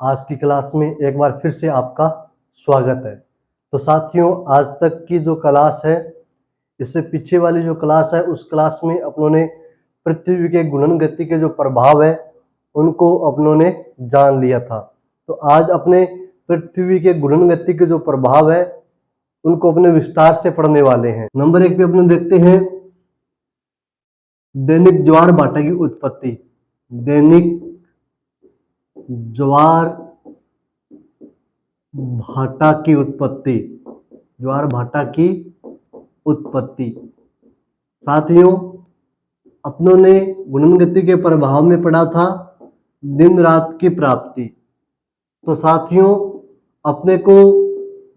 आज की क्लास में एक बार फिर से आपका स्वागत है। तो साथियों, आज तक की जो क्लास है, इससे पीछे वाली जो क्लास है, उस क्लास में अपनों ने पृथ्वी के घूर्णन गति के जो प्रभाव है उनको अपनों ने जान लिया था। तो आज अपने पृथ्वी के घूर्णन गति के जो प्रभाव है उनको अपने विस्तार से पढ़ने वाले हैं। नंबर 1 पे अपने देखते हैं दैनिक ज्वार भाटा की उत्पत्ति। दैनिक ज्वार भाटा की उत्पत्ति। ज्वार भाटा की उत्पत्ति। साथियों, अपनों ने घूर्णन गति के प्रभाव में पढ़ा था दिन रात की प्राप्ति। तो साथियों, अपने को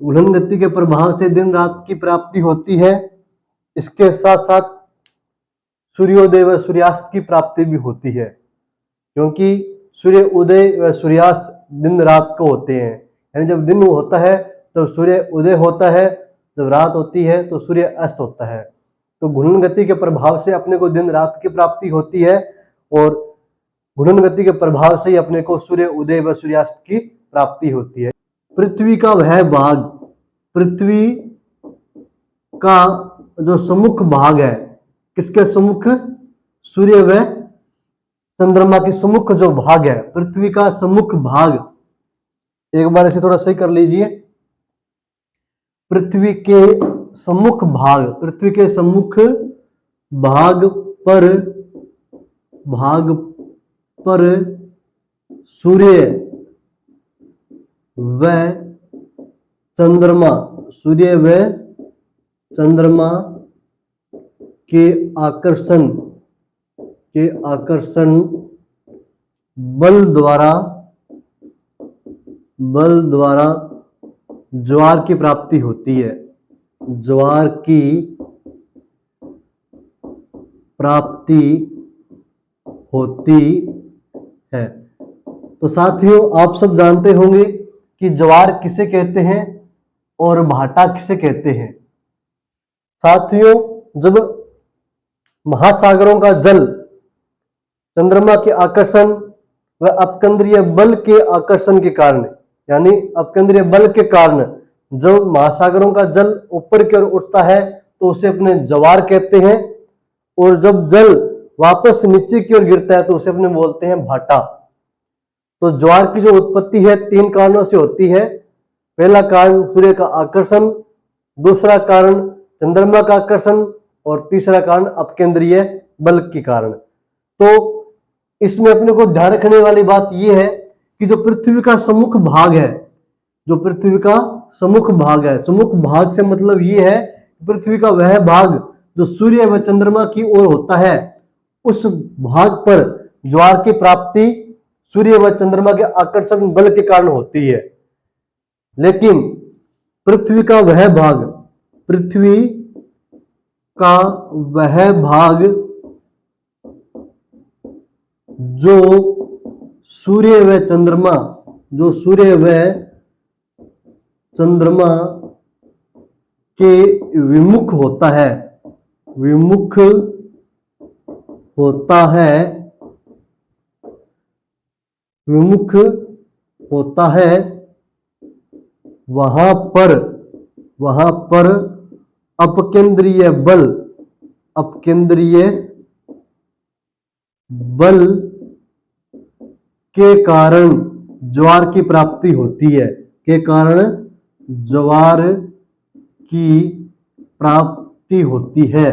घूर्णन गति के प्रभाव से दिन रात की प्राप्ति होती है। इसके साथ साथ सूर्योदय व सूर्यास्त की प्राप्ति भी होती है, क्योंकि सूर्य उदय व सूर्यास्त दिन रात को होते हैं। यानी जब दिन होता है तो सूर्य उदय होता है, जब रात होती है तो सूर्य अस्त होता है। तो घूर्णन गति के प्रभाव से अपने को दिन रात की प्राप्ति होती है और घूर्णन गति के प्रभाव से ही अपने को सूर्य उदय व सूर्यास्त की प्राप्ति होती है। पृथ्वी का वह भाग, पृथ्वी का जो सम्मुख भाग है, किसके सम्मुख? सूर्य व चंद्रमा के सम्मुख जो भाग है, पृथ्वी का सम्मुख भाग। एक बार इसे थोड़ा सही कर लीजिए। पृथ्वी के सम्मुख भाग, पृथ्वी के सम्मुख भाग पर सूर्य व चंद्रमा, सूर्य व चंद्रमा के आकर्षण बल द्वारा ज्वार की प्राप्ति होती है। ज्वार की प्राप्ति होती है। तो साथियों, आप सब जानते होंगे कि ज्वार किसे कहते हैं और भाटा किसे कहते हैं। साथियों, जब महासागरों का जल चंद्रमा के आकर्षण व अपकेंद्रीय बल के आकर्षण के कारण, यानी अपकेंद्रीय बल के कारण जब महासागरों का जल ऊपर की ओर उठता है तो उसे अपने ज्वार कहते हैं, और जब जल वापस नीचे की ओर गिरता है तो उसे अपने बोलते हैं भाटा। तो ज्वार की जो उत्पत्ति है 3 कारणों से होती है। पहला कारण सूर्य का आकर्षण, दूसरा कारण चंद्रमा का आकर्षण और तीसरा कारण अपकेंद्रीय बल के कारण। तो इसमें अपने को ध्यान रखने वाली बात यह है कि जो पृथ्वी का सम्मुख भाग है, जो पृथ्वी का सम्मुख भाग है, सम्मुख भाग से मतलब यह है पृथ्वी का वह भाग जो सूर्य व चंद्रमा की ओर होता है, उस भाग पर ज्वार की प्राप्ति सूर्य व चंद्रमा के आकर्षण बल के कारण होती है। लेकिन पृथ्वी का वह भाग, पृथ्वी का वह भाग जो सूर्य व चंद्रमा के विमुख होता है, वहां पर अपकेंद्रीय बल के कारण ज्वार की प्राप्ति होती है। के कारण ज्वार की प्राप्ति होती है।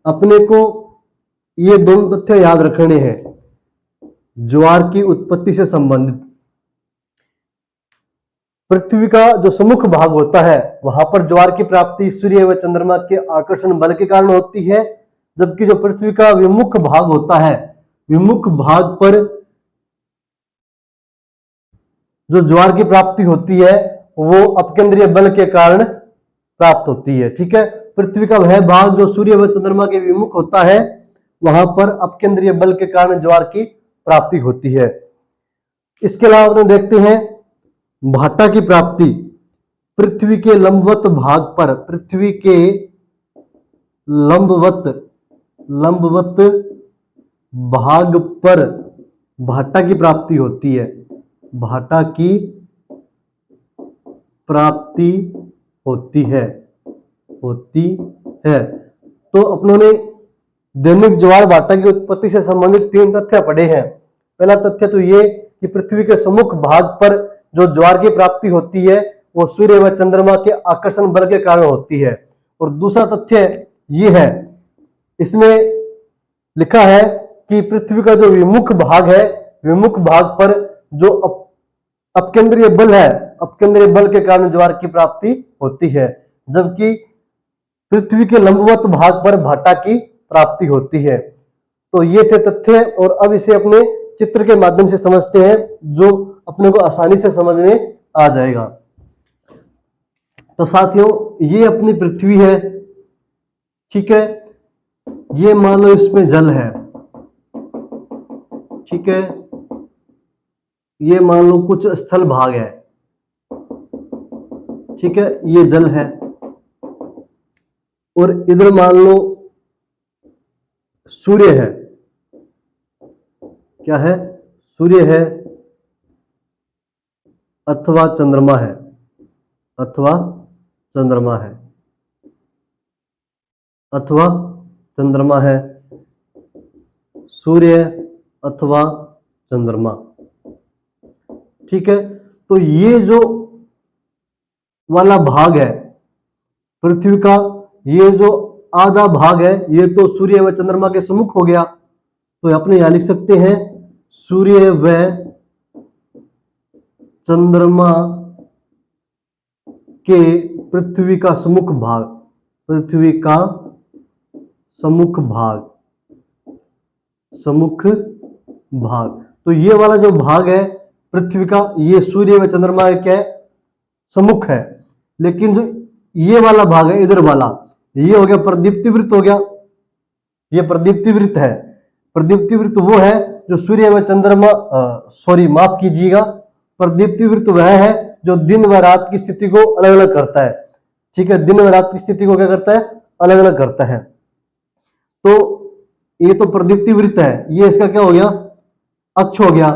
अपने को ये दोनों तथ्य याद रखने हैं ज्वार की उत्पत्ति से संबंधित। पृथ्वी का जो सम्मुख भाग होता है वहां पर ज्वार की प्राप्ति सूर्य व चंद्रमा के आकर्षण बल के कारण होती है, जबकि जो पृथ्वी का विमुख भाग होता है, विमुख भाग पर जो ज्वार की प्राप्ति होती है वो अपकेंद्रीय बल के कारण प्राप्त होती है। ठीक है, पृथ्वी का वह भाग जो सूर्य व चंद्रमा के विमुख होता है, वहां पर अपकेंद्रीय बल के कारण ज्वार की प्राप्ति होती है। इसके अलावा अपने देखते हैं भाटा की प्राप्ति पृथ्वी के लंबवत भाग पर, पृथ्वी के लंबवत भाग पर भाटा की प्राप्ति होती है, भाटा की प्राप्ति होती है, होती है। तो अपनों ने दैनिक ज्वार भाटा की उत्पत्ति से संबंधित 3 तथ्य पढ़े हैं। पहला तथ्य तो ये कि पृथ्वी के सम्मुख भाग पर जो ज्वार की प्राप्ति होती है वो सूर्य व चंद्रमा के आकर्षण बल के कारण होती है। और दूसरा तथ्य ये है, इसमें लिखा है कि पृथ्वी का जो विमुख भाग है, विमुख भाग पर जो अपकेंद्रीय बल है, अपकेंद्रीय बल के कारण ज्वार की प्राप्ति होती है, जबकि पृथ्वी के लंबवत भाग पर भाटा की प्राप्ति होती है। तो ये थे तथ्य, और अब इसे अपने चित्र के माध्यम से समझते हैं जो अपने को आसानी से समझ में आ जाएगा। तो साथियों, ये अपनी पृथ्वी है, ठीक है। ये मान लो इसमें जल है, ठीक है। ये मान लो कुछ स्थल भाग है, ठीक है, ये जल है। और इधर मान लो सूर्य है, क्या है, सूर्य है अथवा चंद्रमा है, अथवा चंद्रमा है, अथवा चंद्रमा है, सूर्य अथवा चंद्रमा, ठीक है। तो ये जो वाला भाग है पृथ्वी का, ये जो आधा भाग है, ये तो सूर्य व चंद्रमा के सम्मुख हो गया। तो अपने यहां लिख सकते हैं सूर्य व चंद्रमा के पृथ्वी का सम्मुख भाग, पृथ्वी का सम्मुख भाग, सम्मुख भाग। तो ये वाला जो भाग है पृथ्वी का, ये सूर्य व चंद्रमा का क्या है, सम्मुख है। लेकिन जो ये वाला भाग है इधर वाला, ये हो गया प्रदीप्ति वृत्त हो गया, ये प्रदीप्ति वृत्त है। प्रदीप्ति वृत्त वो है जो सूर्य व चंद्रमा, सॉरी माफ कीजिएगा, प्रदीप्ति वृत्त वह है जो दिन व रात की स्थिति को अलग अलग करता है, ठीक है। दिन व रात की स्थिति को क्या करता है, अलग अलग करता है। तो ये तो प्रदीप्ति वृत्त है, ये इसका क्या हो गया, अक्ष हो गया।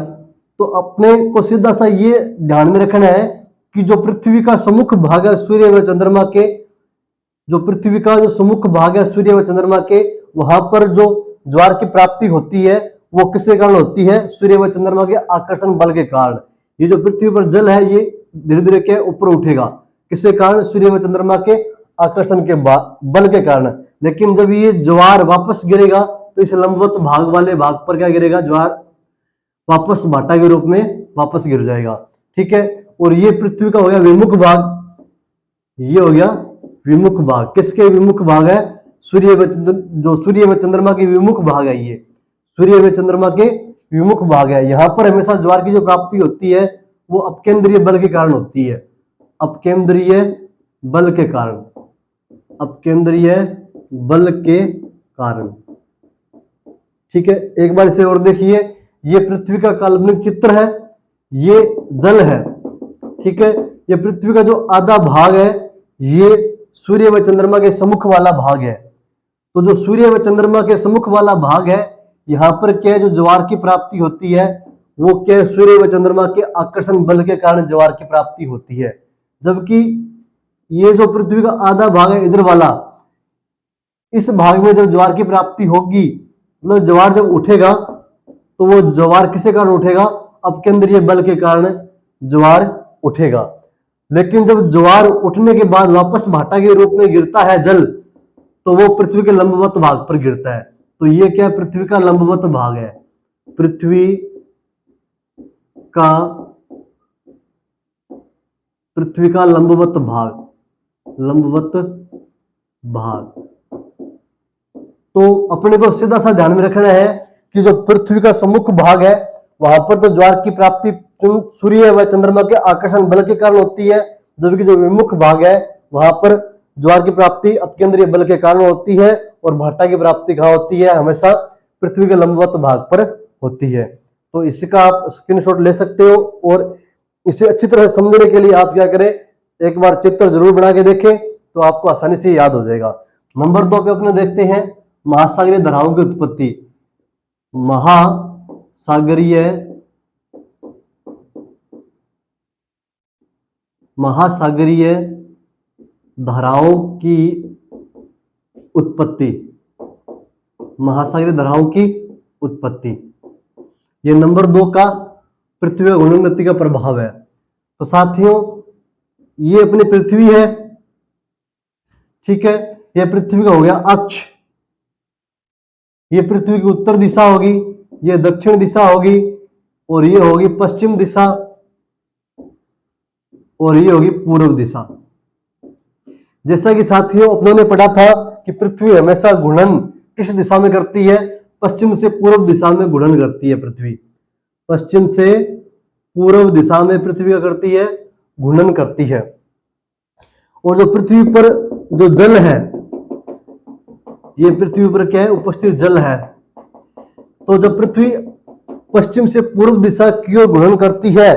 तो अपने को सीधा सा ये ध्यान में रखना है कि जो पृथ्वी का सम्मुख भाग है सूर्य व चंद्रमा के, जो पृथ्वी का जो सम्मुख भाग है सूर्य व चंद्रमा के, वहां पर जो ज्वार की प्राप्ति होती है वो किसके कारण होती है, सूर्य व चंद्रमा के आकर्षण बल के कारण। ये जो पृथ्वी पर जल है ये धीरे धीरे के ऊपर उठेगा, किसके कारण, सूर्य व चंद्रमा के आकर्षण के बल के कारण। लेकिन जब ये ज्वार वापस गिरेगा तो इस लंबवत भाग वाले भाग पर क्या गिरेगा, ज्वार वापस भाटा के रूप में वापस गिर जाएगा, ठीक है। और ये पृथ्वी का हो गया विमुख भाग, ये हो गया विमुख भाग। किसके विमुख भाग है, सूर्य व जो सूर्य व चंद्रमा के विमुख भाग है, ये सूर्य व चंद्रमा के विमुख भाग है। यहां पर हमेशा ज्वार की जो प्राप्ति होती है वो अपकेंद्रीय बल के कारण होती है, अपकेंद्रीय बल के कारण, अपकेंद्रीय बल के कारण, ठीक है। एक बार इसे और देखिए, ये पृथ्वी का काल्पनिक चित्र है, ये जल है, ठीक है। ये पृथ्वी का जो आधा भाग है ये सूर्य व चंद्रमा के सम्मुख वाला भाग है। तो जो सूर्य व चंद्रमा के सम्मुख वाला भाग है, यहां पर क्या है, जो ज्वार की प्राप्ति होती है वो क्या है, सूर्य व चंद्रमा के आकर्षण बल के कारण ज्वार की प्राप्ति होती है। जबकि ये जो पृथ्वी का आधा भाग है इधर वाला, इस भाग में जब ज्वार की प्राप्ति होगी, मतलब ज्वार जब उठेगा तो वो ज्वार किसके कारण उठेगा, अपकेंद्रीय बल के कारण ज्वार उठेगा। लेकिन जब ज्वार उठने के बाद वापस भाटा के रूप में गिरता है जल, तो वो पृथ्वी के लंबवत भाग पर गिरता है। तो ये क्या, पृथ्वी का लंबवत भाग है, पृथ्वी का लंबवत भाग, लंबवत भाग। तो अपने को सीधा सा ध्यान में रखना है कि जो पृथ्वी का सम्मुख भाग है वहां पर तो ज्वार की प्राप्ति सूर्य व चंद्रमा के आकर्षण बल के कारण होती है, जबकि जो विमुख भाग है वहां पर ज्वार की प्राप्ति अपकेंद्रीय बल के कारण होती है, और भाटा की प्राप्ति कहां होती है, हमेशा पृथ्वी के लंबवत भाग पर होती है। तो इसका आप स्क्रीनशॉट ले सकते हो, और इसे अच्छी तरह समझने के लिए आप क्या करें, एक बार चित्र जरूर बना के देखें तो आपको आसानी से याद हो जाएगा। नंबर 2 पे अपने देखते हैं महासागरीय धाराओं की उत्पत्ति। महासागरीय महासागरीय धाराओं की उत्पत्ति, महासागरीय धाराओं की उत्पत्ति। ये नंबर 2 का पृथ्वी का घूर्णन गति का प्रभाव है। तो साथियों ये अपनी पृथ्वी है, ठीक है, ये पृथ्वी का हो गया अक्ष, ये पृथ्वी की उत्तर दिशा होगी, ये दक्षिण दिशा होगी, और ये होगी पश्चिम दिशा, और ये होगी पूर्व दिशा। जैसा कि साथियों अपनों ने पढ़ा था कि पृथ्वी हमेशा घूर्णन किस दिशा में करती है, पश्चिम से पूर्व दिशा में घूर्णन करती है पृथ्वी, पश्चिम से पूर्व दिशा में पृथ्वी क्या करती है, घूर्णन करती है। और जो पृथ्वी पर जो जल है, ये पृथ्वी पर क्या है, उपस्थित जल है। तो जब पृथ्वी पश्चिम से पूर्व दिशा की ओर घूर्णन करती है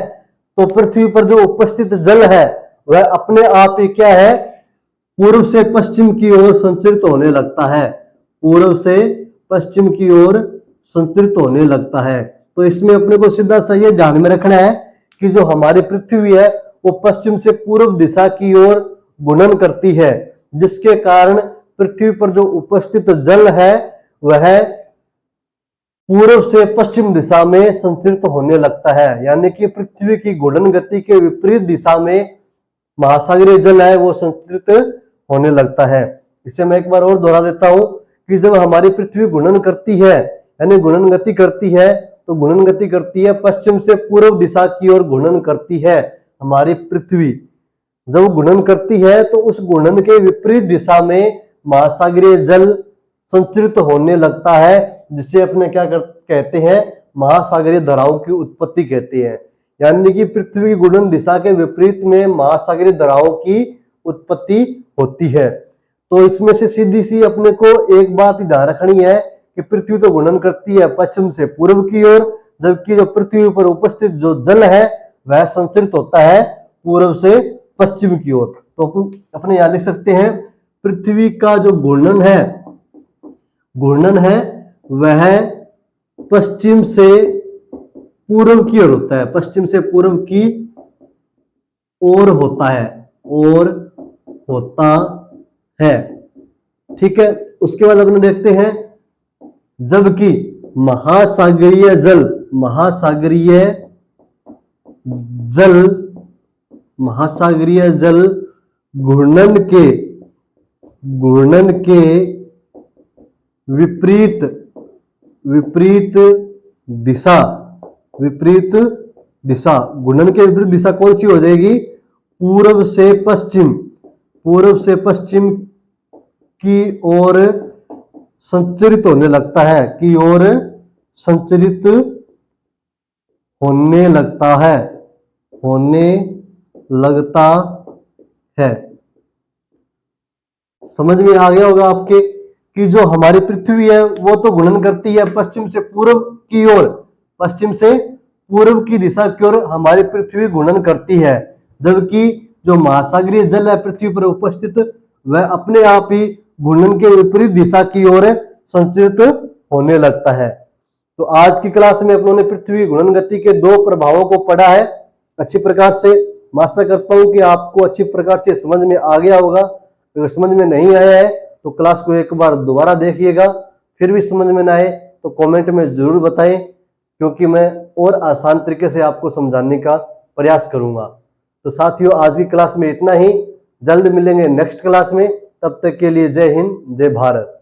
तो पृथ्वी पर जो उपस्थित जल है वह अपने आप ही क्या है, पूर्व से पश्चिम की ओर संचरित होने लगता है, पूर्व से पश्चिम की ओर संचरित होने लगता है। तो इसमें अपने को सीधा सा ये ध्यान में रखना है कि जो हमारी पृथ्वी है वो पश्चिम से पूर्व दिशा की ओर घूर्णन करती है, जिसके कारण पृथ्वी पर जो उपस्थित जल है वह पूर्व से पश्चिम दिशा में संचरित होने लगता है। यानी कि पृथ्वी की घूर्णन गति के विपरीत दिशा में महासागरीय जल है वो संचरित होने लगता है। इसे मैं एक बार और दोहरा देता हूं कि जब हमारी पृथ्वी घूर्णन करती है, यानी घूर्णन गति करती है, तो घूर्णन गति करती है पश्चिम से पूर्व दिशा की ओर घूर्णन करती है हमारी पृथ्वी। जब घूर्णन करती है तो उस घूर्णन के विपरीत दिशा में महासागरीय जल संचरित होने लगता है, जिसे अपने क्या कहते हैं, महासागरीय धाराओं की उत्पत्ति कहते हैं। यानी कि पृथ्वी की घूर्णन दिशा के विपरीत में महासागरीय धाराओं की उत्पत्ति होती है। तो इसमें से सीधी सी अपने को एक बात ध्यान रखनी है कि पृथ्वी तो घूर्णन करती है पश्चिम से पूर्व की ओर, जबकि जो पृथ्वी पर उपस्थित जो जल है वह संचरित होता है पूर्व से पश्चिम की ओर। तो अपने यहां लिख सकते हैं पृथ्वी का जो घूर्णन है वह पश्चिम से पूर्व की ओर होता है, पश्चिम से पूर्व की ओर होता है, ठीक है। उसके बाद अपने देखते हैं जबकि महासागरीय जल घूर्णन के विपरीत दिशा, घूर्णन के विपरीत दिशा कौन सी हो जाएगी, पूर्व से पश्चिम की ओर संचरित होने लगता है, होने लगता है। समझ में आ गया होगा आपके कि जो हमारी पृथ्वी है वो तो घूर्णन करती है पश्चिम से पूर्व की ओर, पश्चिम से पूर्व की दिशा की ओर हमारी पृथ्वी घूर्णन करती है, जबकि जो महासागरीय जल है पृथ्वी पर उपस्थित वह अपने आप ही घूर्णन के विपरीत दिशा की ओर संचरित होने लगता है। तो आज की क्लास में अपनों ने पृथ्वी घूर्णन गति के 2 प्रभावों को पढ़ा है अच्छी प्रकार से। मैं आशा करता हूं कि आपको अच्छी प्रकार से समझ में आ गया होगा। अगर समझ में नहीं आया है तो क्लास को एक बार दोबारा देखिएगा, फिर भी समझ में ना आए तो कमेंट में जरूर बताएं, क्योंकि मैं और आसान तरीके से आपको समझाने का प्रयास करूंगा। तो साथियों आज की क्लास में इतना ही, जल्द मिलेंगे नेक्स्ट क्लास में, तब तक के लिए जय हिंद जय भारत।